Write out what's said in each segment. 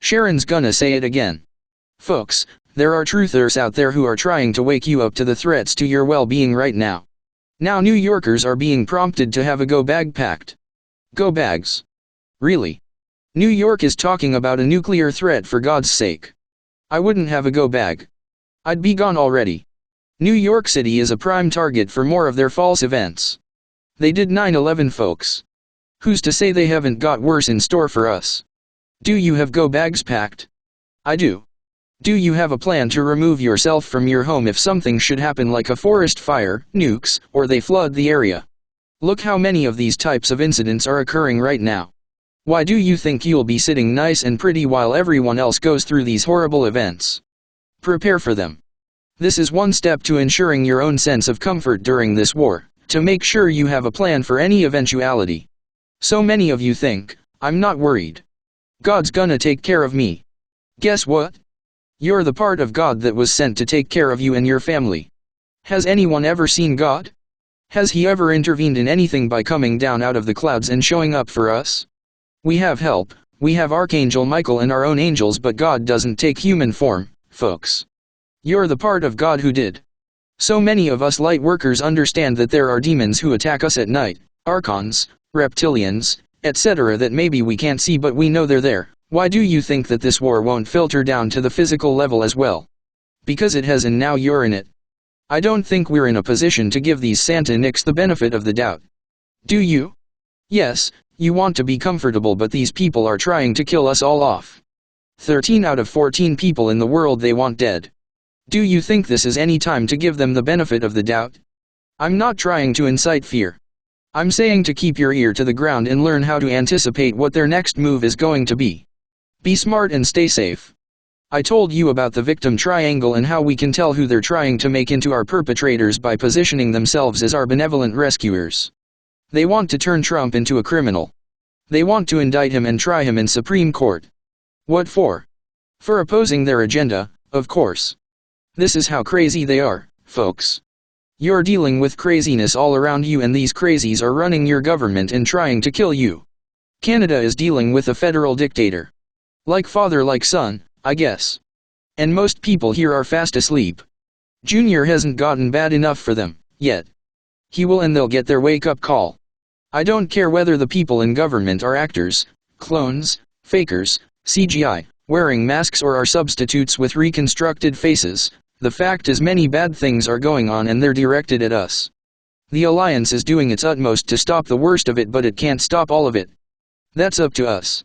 Sharon's gonna say it again. Folks, there are truthers out there who are trying to wake you up to the threats to your well-being right now. Now New Yorkers are being prompted to have a go bag pact. Go bags. Really? New York is talking about a nuclear threat, for God's sake. I wouldn't have a go bag. I'd be gone already. New York City is a prime target for more of their false events. They did 9/11, folks. Who's to say they haven't got worse in store for us? Do you have go bags packed? I do. Do you have a plan to remove yourself from your home if something should happen, like a forest fire, nukes, or they flood the area? Look how many of these types of incidents are occurring right now. Why do you think you'll be sitting nice and pretty while everyone else goes through these horrible events? Prepare for them. This is one step to ensuring your own sense of comfort during this war, to make sure you have a plan for any eventuality. So many of you think, I'm not worried. God's gonna take care of me. Guess what? You're the part of God that was sent to take care of you and your family. Has anyone ever seen God? Has He ever intervened in anything by coming down out of the clouds and showing up for us? We have help, we have Archangel Michael and our own angels, but God doesn't take human form, folks. You're the part of God who did. So many of us light workers understand that there are demons who attack us at night, archons, reptilians, etc., that maybe we can't see, but we know they're there. Why do you think that this war won't filter down to the physical level as well? Because it has, and now you're in it. I don't think we're in a position to give these Santa Nicks the benefit of the doubt. Do you? Yes, you want to be comfortable, but these people are trying to kill us all off. 13 out of 14 people in the world they want dead. Do you think this is any time to give them the benefit of the doubt? I'm not trying to incite fear. I'm saying to keep your ear to the ground and learn how to anticipate what their next move is going to be. Be smart and stay safe. I told you about the victim triangle and how we can tell who they're trying to make into our perpetrators by positioning themselves as our benevolent rescuers. They want to turn Trump into a criminal. They want to indict him and try him in Supreme Court. What for? For opposing their agenda, of course. This is how crazy they are, folks. You're dealing with craziness all around you, and these crazies are running your government and trying to kill you. Canada is dealing with a federal dictator. Like father, like son, I guess. And most people here are fast asleep. Junior hasn't gotten bad enough for them, yet. He will, and they'll get their wake-up call. I don't care whether the people in government are actors, clones, fakers, CGI, wearing masks, or are substitutes with reconstructed faces. The fact is, many bad things are going on and they're directed at us. The Alliance is doing its utmost to stop the worst of it, but it can't stop all of it. That's up to us.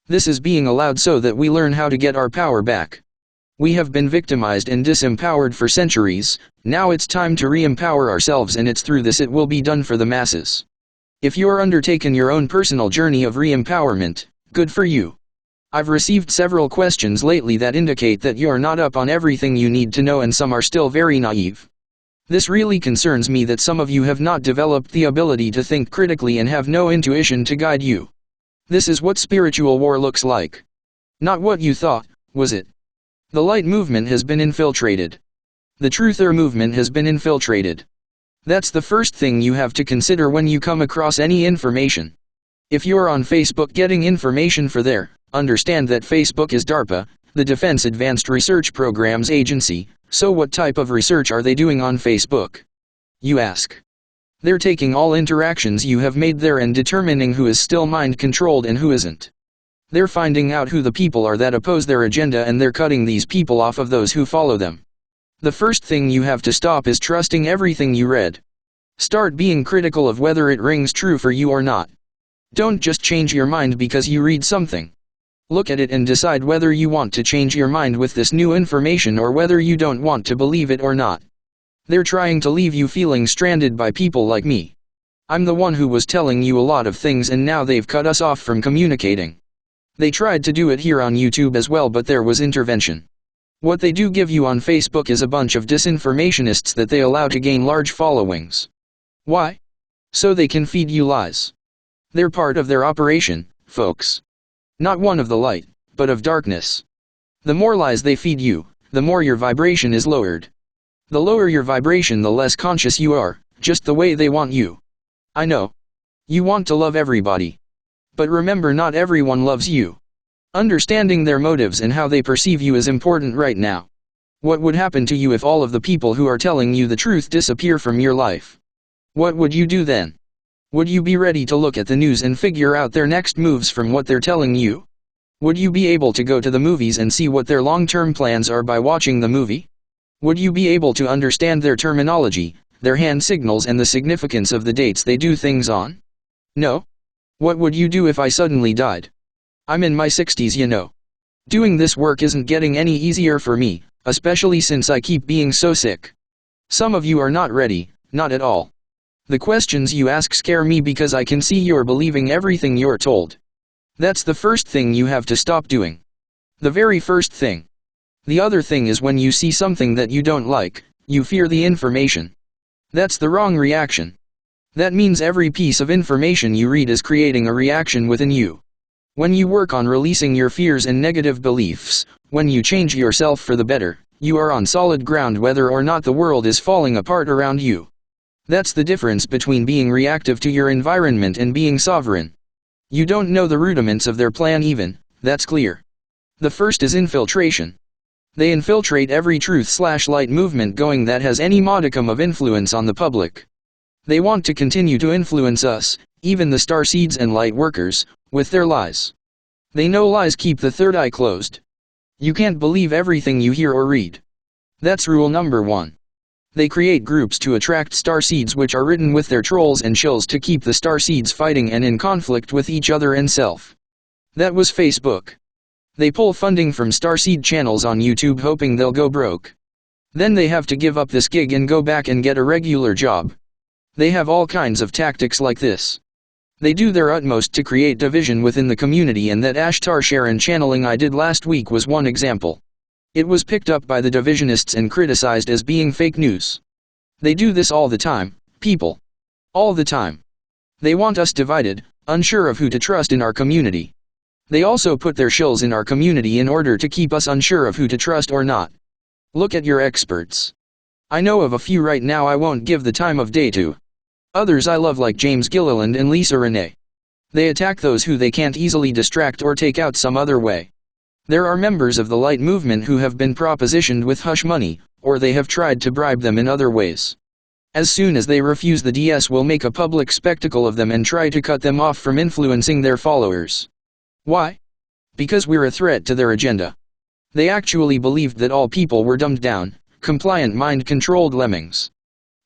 This is being allowed so that we learn how to get our power back. We have been victimized and disempowered for centuries. Now it's time to re-empower ourselves, and it's through this it will be done for the masses. If you're undertaken your own personal journey of re-empowerment, good for you. I've received several questions lately that indicate that you're not up on everything you need to know, and some are still very naive. This really concerns me, that some of you have not developed the ability to think critically and have no intuition to guide you. This is what spiritual war looks like. Not what you thought, was it? The light movement has been infiltrated. The truther movement has been infiltrated. That's the first thing you have to consider when you come across any information. If you're on Facebook getting information for there, understand that Facebook is DARPA, the Defense Advanced Research Programs Agency. So what type of research are they doing on Facebook? You ask. They're taking all interactions you have made there and determining who is still mind-controlled and who isn't. They're finding out who the people are that oppose their agenda, and they're cutting these people off of those who follow them. The first thing you have to stop is trusting everything you read. Start being critical of whether it rings true for you or not. Don't just change your mind because you read something. Look at it and decide whether you want to change your mind with this new information or whether you don't want to believe it or not. They're trying to leave you feeling stranded by people like me. I'm the one who was telling you a lot of things, and now they've cut us off from communicating. They tried to do it here on YouTube as well, but there was intervention. What they do give you on Facebook is a bunch of disinformationists that they allow to gain large followings. Why? So they can feed you lies. They're part of their operation, folks. Not one of the light, but of darkness. The more lies they feed you, the more your vibration is lowered. The lower your vibration, the less conscious you are, just the way they want you. I know. You want to love everybody. But remember, not everyone loves you. Understanding their motives and how they perceive you is important right now. What would happen to you if all of the people who are telling you the truth disappear from your life? What would you do then? Would you be ready to look at the news and figure out their next moves from what they're telling you? Would you be able to go to the movies and see what their long-term plans are by watching the movie? Would you be able to understand their terminology, their hand signals and the significance of the dates they do things on? No? What would you do if I suddenly died? I'm in my 60s, you know. Doing this work isn't getting any easier for me, especially since I keep being so sick. Some of you are not ready, not at all. The questions you ask scare me because I can see you're believing everything you're told. That's the first thing you have to stop doing. The very first thing. The other thing is when you see something that you don't like, you fear the information. That's the wrong reaction. That means every piece of information you read is creating a reaction within you. When you work on releasing your fears and negative beliefs, when you change yourself for the better, you are on solid ground whether or not the world is falling apart around you. That's the difference between being reactive to your environment and being sovereign. You don't know the rudiments of their plan even, that's clear. The first is infiltration. They infiltrate every truth/light movement going that has any modicum of influence on the public. They want to continue to influence us, even the starseeds and light workers, with their lies. They know lies keep the third eye closed. You can't believe everything you hear or read. That's rule number 1. They create groups to attract starseeds which are written with their trolls and shills to keep the starseeds fighting and in conflict with each other and self. That was Facebook. They pull funding from starseed channels on YouTube hoping they'll go broke. Then they have to give up this gig and go back and get a regular job. They have all kinds of tactics like this. They do their utmost to create division within the community, and that Sharon channeling I did last week was one example. It was picked up by the divisionists and criticized as being fake news. They do this all the time, people. All the time. They want us divided, unsure of who to trust in our community. They also put their shills in our community in order to keep us unsure of who to trust or not. Look at your experts. I know of a few right now I won't give the time of day to. Others I love like James Gilliland and Lisa Renee. They attack those who they can't easily distract or take out some other way. There are members of the light movement who have been propositioned with hush money, or they have tried to bribe them in other ways. As soon as they refuse, the DS will make a public spectacle of them and try to cut them off from influencing their followers. Why? Because we're a threat to their agenda. They actually believed that all people were dumbed down, compliant mind-controlled lemmings.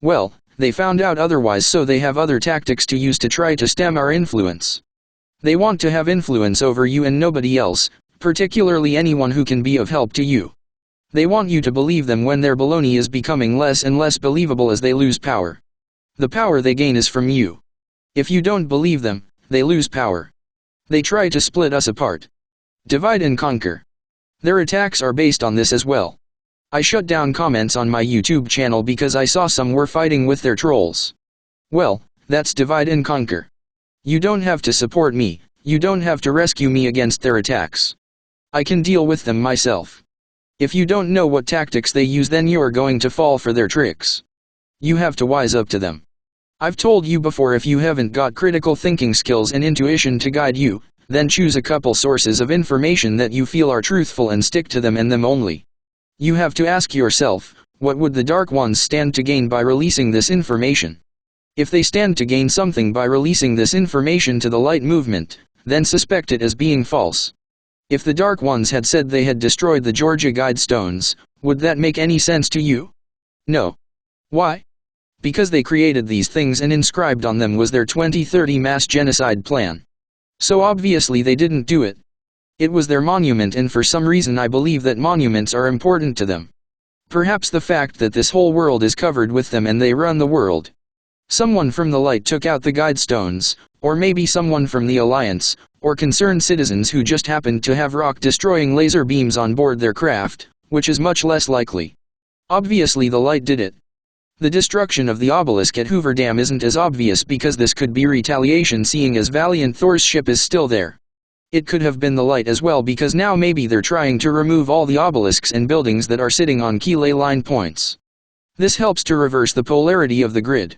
Well, they found out otherwise, so they have other tactics to use to try to stem our influence. They want to have influence over you and nobody else, particularly anyone who can be of help to you. They want you to believe them when their baloney is becoming less and less believable as they lose power. The power they gain is from you. If you don't believe them, they lose power. They try to split us apart. Divide and conquer. Their attacks are based on this as well. I shut down comments on my YouTube channel because I saw some were fighting with their trolls. Well, that's divide and conquer. You don't have to support me, you don't have to rescue me against their attacks. I can deal with them myself. If you don't know what tactics they use, then you're going to fall for their tricks. You have to wise up to them. I've told you before, if you haven't got critical thinking skills and intuition to guide you, then choose a couple sources of information that you feel are truthful and stick to them and them only. You have to ask yourself, what would the Dark Ones stand to gain by releasing this information? If they stand to gain something by releasing this information to the light movement, then suspect it as being false. If the Dark Ones had said they had destroyed the Georgia Guidestones, would that make any sense to you? No. Why? Because they created these things and inscribed on them was their 2030 mass genocide plan. So obviously they didn't do it. It was their monument, and for some reason I believe that monuments are important to them. Perhaps the fact that this whole world is covered with them and they run the world. Someone from the light took out the Guidestones, or maybe someone from the Alliance, or concerned citizens who just happened to have rock-destroying laser beams on board their craft, which is much less likely. Obviously the light did it. The destruction of the obelisk at Hoover Dam isn't as obvious because this could be retaliation, seeing as Valiant Thor's ship is still there. It could have been the light as well, because now maybe they're trying to remove all the obelisks and buildings that are sitting on key ley line points. This helps to reverse the polarity of the grid.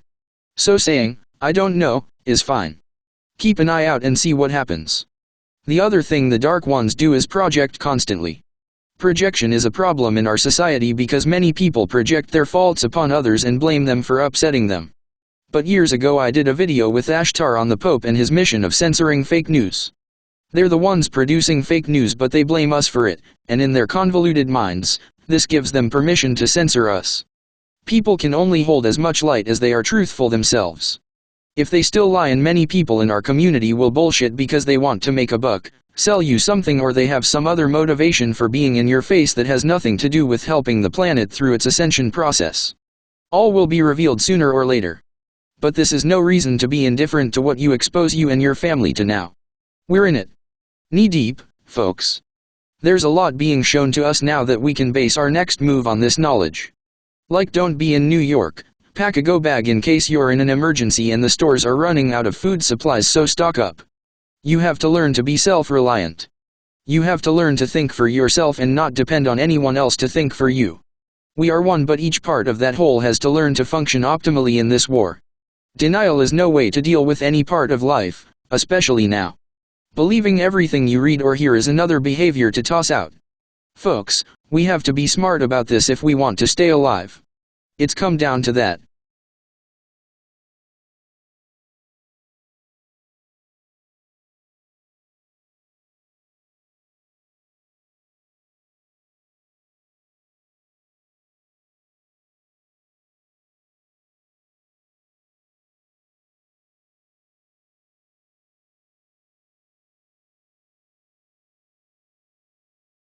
So saying, I don't know, is fine. Keep an eye out and see what happens. The other thing the dark ones do is project constantly. Projection is a problem in our society because many people project their faults upon others and blame them for upsetting them. But years ago I did a video with Ashtar on the Pope and his mission of censoring fake news. They're the ones producing fake news, but they blame us for it, and in their convoluted minds, this gives them permission to censor us. People can only hold as much light as they are truthful themselves. If they still lie, and many people in our community will bullshit because they want to make a buck, sell you something, or they have some other motivation for being in your face that has nothing to do with helping the planet through its ascension process. All will be revealed sooner or later. But this is no reason to be indifferent to what you expose you and your family to now. We're in it. Knee-deep, folks. There's a lot being shown to us now that we can base our next move on this knowledge. Like, don't be in New York, pack a go bag in case you're in an emergency and the stores are running out of food supplies, so stock up. You have to learn to be self-reliant. You have to learn to think for yourself and not depend on anyone else to think for you. We are one, but each part of that whole has to learn to function optimally in this war. Denial is no way to deal with any part of life, especially now. Believing everything you read or hear is another behavior to toss out. Folks, we have to be smart about this if we want to stay alive. It's come down to that.